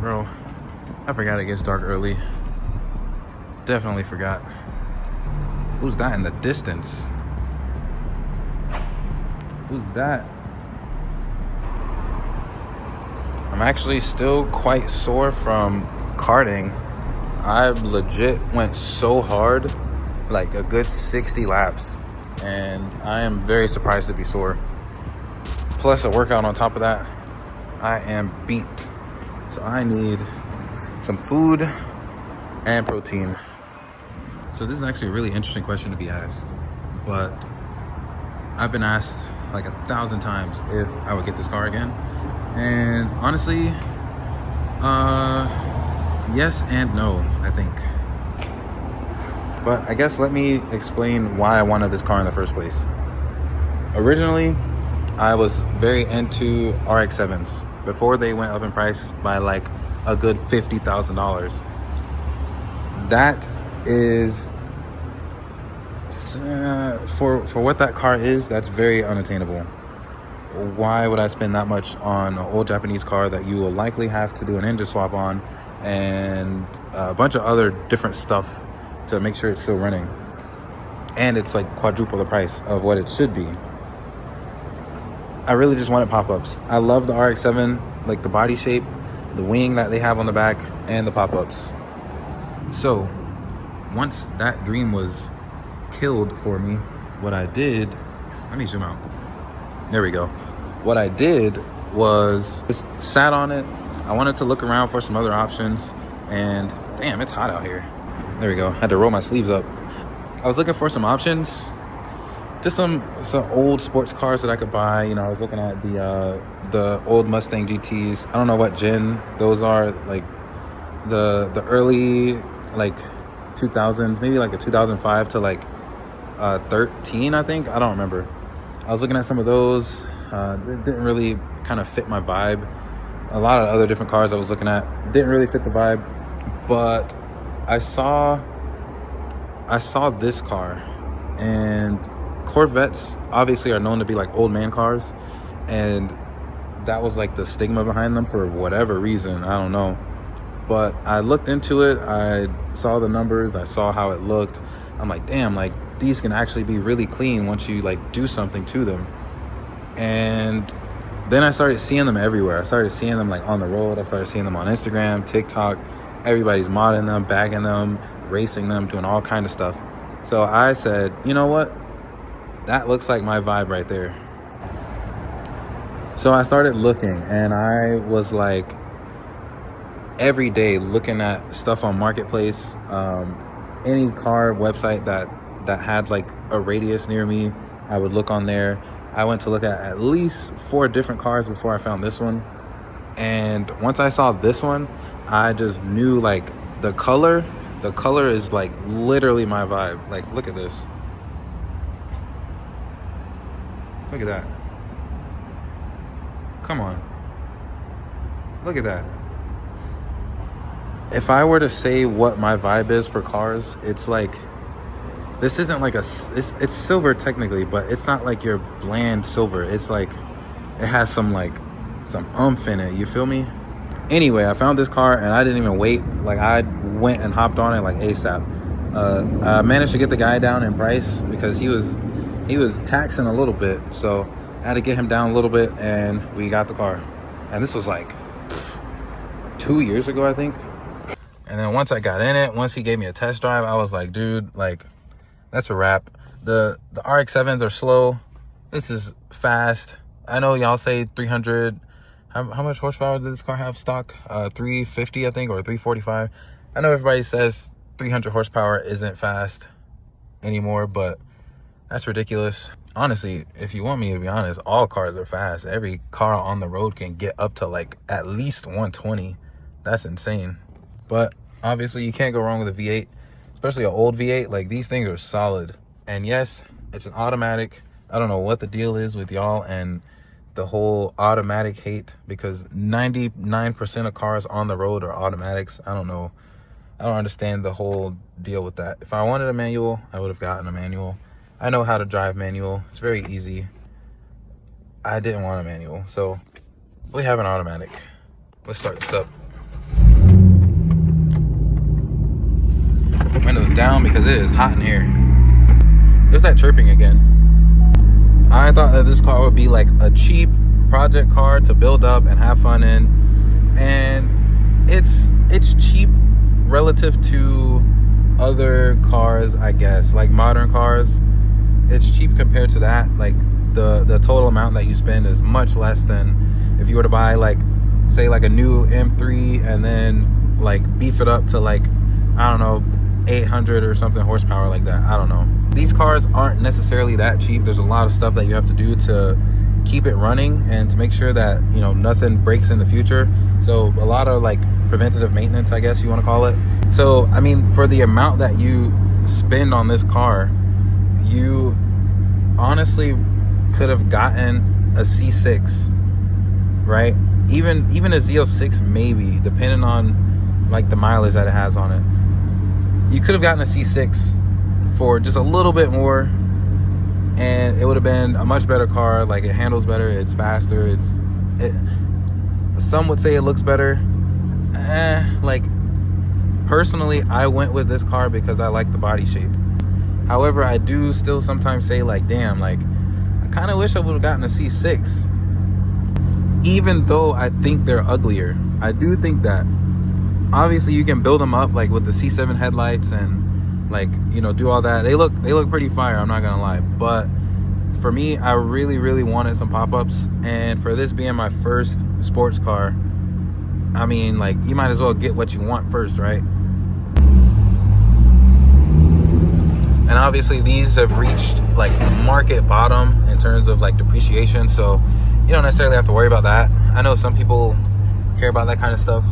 Bro, I forgot it gets dark early. Definitely forgot. Who's that in the distance? Who's that? I'm actually still quite sore from karting. I legit went so hard, like a good 60 laps, and I am very surprised to be sore. Plus a workout on top of that. I am beat. So I need some food and protein. So this is actually a really interesting question to be asked, but I've been asked like 1,000 times if I would get this car again. And honestly, yes and no, I think. But I guess let me explain why I wanted this car in the first place. Originally, I was very into RX7s before they went up in price by like a good $50,000. That is for what that car is, that's very unattainable. Why would I spend that much on an old Japanese car that you will likely have to do an engine swap on and a bunch of other different stuff to make sure it's still running? And it's like quadruple the price of what it should be. I really just wanted pop-ups. I love the RX-7, like the body shape, the wing that they have on the back, and the pop-ups. So once that dream was killed for me, what I did, let me zoom out. There we go. What I did was just sat on it. I wanted to look around for some other options, and damn, it's hot out here. There we go. Had to roll my sleeves up. I was looking for some options, just some old sports cars that I could buy. You know, I was looking at the old Mustang GTs. I don't know what gen those are, like the early like 2000s, maybe like a 2005 to like 13, I think. I don't remember. I was looking at some of those. It didn't really kind of fit my vibe. A lot of other different cars I was looking at didn't really fit the vibe, but I saw this car. And Corvettes obviously are known to be like old man cars, and that was like the stigma behind them for whatever reason. I don't know, but I looked into it. I saw the numbers. I saw how it looked. I'm like, damn, like these can actually be really clean once you like do something to them. And then I started seeing them everywhere. I started seeing them like on the road. I started seeing them on Instagram, TikTok. Everybody's modding them, bagging them, racing them, doing all kind of stuff. So I said, you know what? That looks like my vibe right there. So I started looking, and I was like every day looking at stuff on Marketplace, any car website that had like a radius near me, I would look on there. I went to look at least 4 different cars before I found this one. And once I saw this one, I just knew like the color is like literally my vibe. Like, look at this. Look at that. Come on. Look at that. If I were to say what my vibe is for cars, it's like, this isn't like it's silver technically, but it's not like your bland silver. It's like, it has some oomph in it. You feel me? Anyway, I found this car and I didn't even wait. Like, I went and hopped on it like ASAP. I managed to get the guy down in price because he was taxing a little bit. So I had to get him down a little bit, and we got the car. And this was like 2 years ago, I think. And then once I got in it, once he gave me a test drive, I was like, dude, like, that's a wrap. The RX-7s are slow. This is fast. I know y'all say 300. How much horsepower did this car have stock? 350, I think, or 345. I know everybody says 300 horsepower isn't fast anymore, but that's ridiculous. Honestly, if you want me to be honest, all cars are fast. Every car on the road can get up to like at least 120. That's insane. But obviously you can't go wrong with a V8, especially an old V8. Like, these things are solid. And yes, it's an automatic. I don't know what the deal is with y'all and the whole automatic hate, because 99% of cars on the road are automatics. I don't know. I don't understand the whole deal with that. If I wanted a manual, I would have gotten a manual. I know how to drive manual. It's very easy. I didn't want a manual, so we have an automatic. Let's start this up. windows down because it is hot in here. There's that chirping again. I thought that this car would be like a cheap project car to build up and have fun in, and it's cheap relative to other cars, I guess, like modern cars. It's cheap compared to that. Like the total amount that you spend is much less than if you were to buy, like, say, like a new M3 and then like beef it up to, like, I don't know, 800 or something horsepower like that. I don't know. These cars aren't necessarily that cheap. There's a lot of stuff that you have to do to keep it running and to make sure that, you know, nothing breaks in the future. So a lot of like preventative maintenance, I guess you want to call it. So I mean, for the amount that you spend on this car, you honestly could have gotten a C6, right? Even a Z06 maybe, depending on like the mileage that it has on it. You could have gotten a C6 for just a little bit more, and it would have been a much better car. Like, it handles better, it's faster, some would say it looks better. Like, personally, I went with this car because I like the body shape. However, I do still sometimes say, like, damn, like, I kind of wish I would have gotten a C6. Even though I think they're uglier, I do think that obviously you can build them up, like with the C7 headlights and, like, you know, do all that. They look pretty fire, I'm not gonna lie. But for me, I really wanted some pop-ups, and for this being my first sports car, I mean, like, you might as well get what you want first, right? And obviously these have reached like market bottom in terms of like depreciation, so you don't necessarily have to worry about that. I know some people care about that kind of stuff.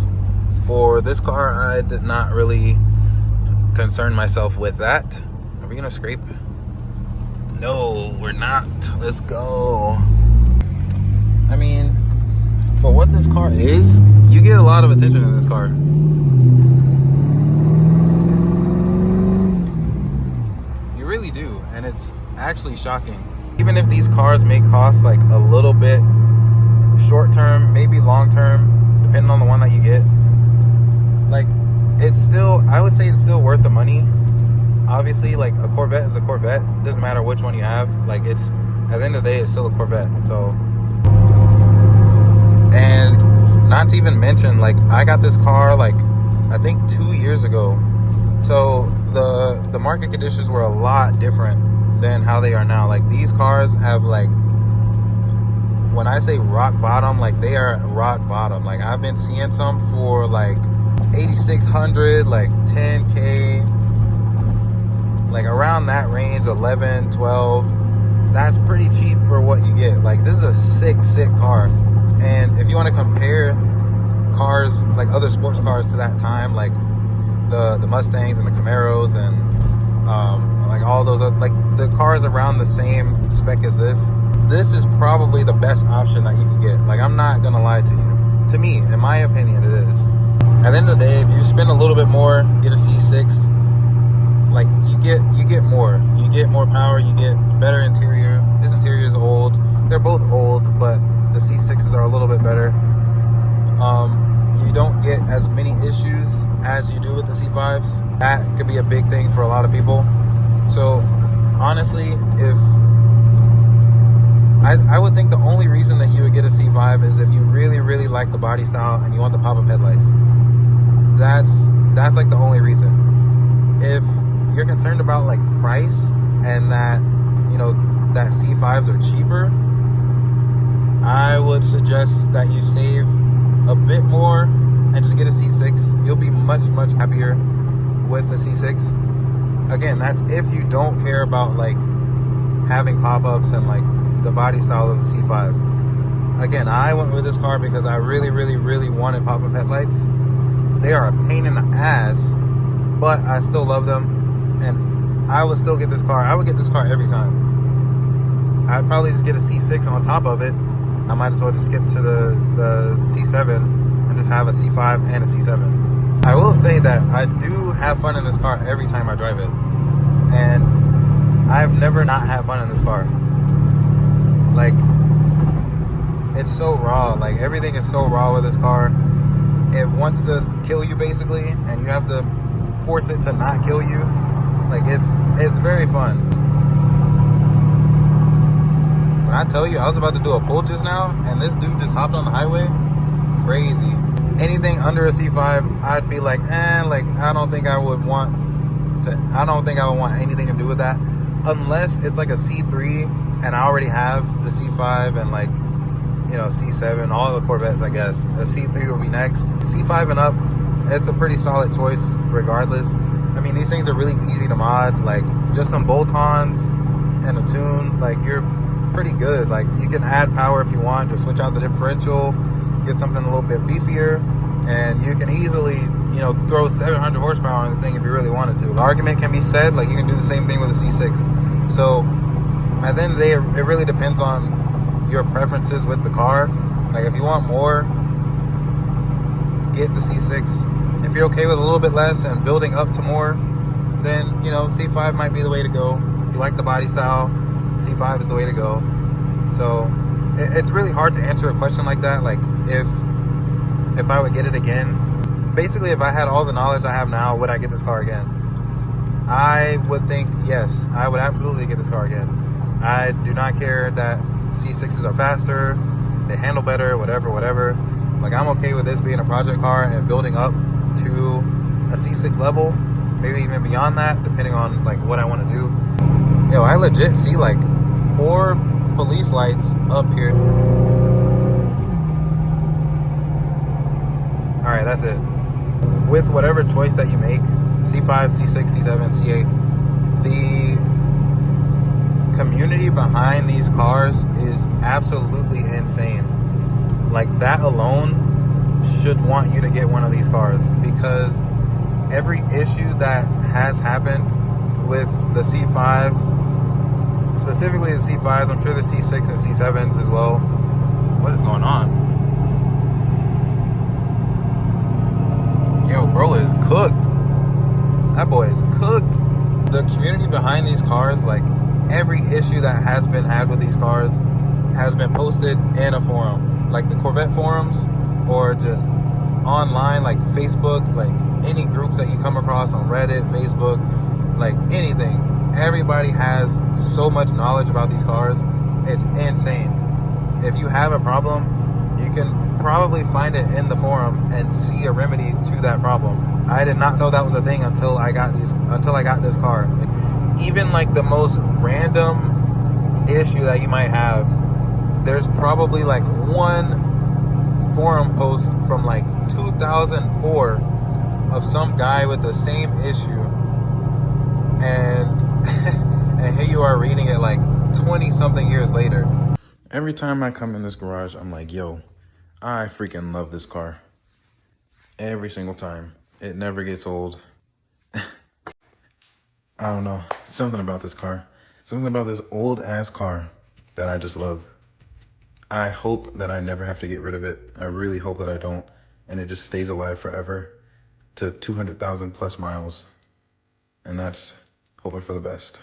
For this car, I did not really concern myself with that. Are we gonna scrape? No, we're not. Let's go. I mean, for what this car is, you get a lot of attention in this car. You really do, and it's actually shocking. Even if these cars may cost like a little bit short term, maybe long term, depending on the one that you get, like, it's still, I would say it's still worth the money. Obviously, like, a Corvette is a Corvette. It doesn't matter which one you have. Like, it's, at the end of the day, it's still a Corvette. So, and not to even mention, like, I got this car like I think 2 years ago. So the market conditions were a lot different than how they are now. Like, these cars have, like, when I say rock bottom, like, they are rock bottom. Like, I've been seeing some for like 8,600, like 10K, like around that range, 11, 12. That's pretty cheap for what you get. Like, this is a sick car. And if you want to compare cars, like other sports cars to that time, like the Mustangs and the Camaros and like all those other, like the cars around the same spec as this is probably the best option that you can get. Like, I'm not gonna lie to you. To me, in my opinion, it is. At the end of the day, if you spend a little bit more, get a C6, like, you get more. You get more power, you get better interior. This interior is old. They're both old, but the C6s are a little bit better. You don't get as many issues as you do with the C5s. That could be a big thing for a lot of people. So honestly, if I would think the only reason that you would get a C5 is if you really like the body style and you want the pop-up headlights. That's like the only reason. If you're concerned about like price and that, you know, that C5s are cheaper, I would suggest that you save a bit more and just get a C6. You'll be much happier with the C6. Again, that's if you don't care about like having pop-ups and like the body style of the C5. Again, I went with this car because I really wanted pop-up headlights. They are a pain in the ass, but I still love them, and I would still get this car. I would get this car every time. I'd probably just get a C6 on top of it. I might as well just skip to the C7 and just have a C5 and a C7. I will say that I do have fun in this car every time I drive it, and I've never not had fun in this car. Like, it's so raw. Like, everything is so raw with this car. It wants to kill you basically, and you have to force it to not kill you. Like, it's very fun. When I tell you, I was about to do a pull just now, and this dude just hopped on the highway. Crazy. Anything under a C5, I'd be like, like, I don't think I would want anything to do with that. Unless it's like a C3, and I already have the C5 and like, you know, C7, all the Corvettes, I guess. A C3 will be next. C5 and up, it's a pretty solid choice regardless. I mean, these things are really easy to mod. Like, just some bolt-ons and a tune, like, you're pretty good. Like, you can add power if you want, just switch out the differential, get something a little bit beefier, and you can easily, you know, throw 700 horsepower on this thing if you really wanted to. The argument can be said, like, you can do the same thing with a C6. So at the end of the day, it really depends on your preferences with the car. Like, if you want more, get the C6. If you're okay with a little bit less and building up to more, then, you know, C5 might be the way to go. If you like the body style, C5 is the way to go. So it's really hard to answer a question like that. Like, if I would get it again, basically, if I had all the knowledge I have now, would I get this car again? I would think yes, I would absolutely get this car again. I do not care that C6s are faster, they handle better, whatever. Like, I'm okay with this being a project car and building up to a C6 level, maybe even beyond that, depending on like what I want to do. Yo, I legit see like 4 police lights up here. All right, that's it. With whatever choice that you make, C5, C6, C7, C8, the community behind these cars is absolutely insane. Like, that alone should want you to get one of these cars, because every issue that has happened with the C5s, specifically the C5s, I'm sure the C6 and C7s as well. What is going on? Yo, bro is cooked. That boy is cooked. The community behind these cars, like, every issue that has been had with these cars has been posted in a forum, like the Corvette forums, or just online, like Facebook, like any groups that you come across on Reddit, Facebook, like anything. Everybody has so much knowledge about these cars. It's insane. If you have a problem, you can probably find it in the forum and see a remedy to that problem. I did not know that was a thing until I got this car. Even like the most random issue that you might have, there's probably like one forum post from like 2004 of some guy with the same issue, and and here you are reading it like 20 something years later. Every time I come in this garage, I'm like, yo, I freaking love this car. Every single time. It never gets old. I don't know. Something about this car. Something about this old ass car that I just love. I hope that I never have to get rid of it. I really hope that I don't. And it just stays alive forever to 200,000 plus miles. And that's hoping for the best.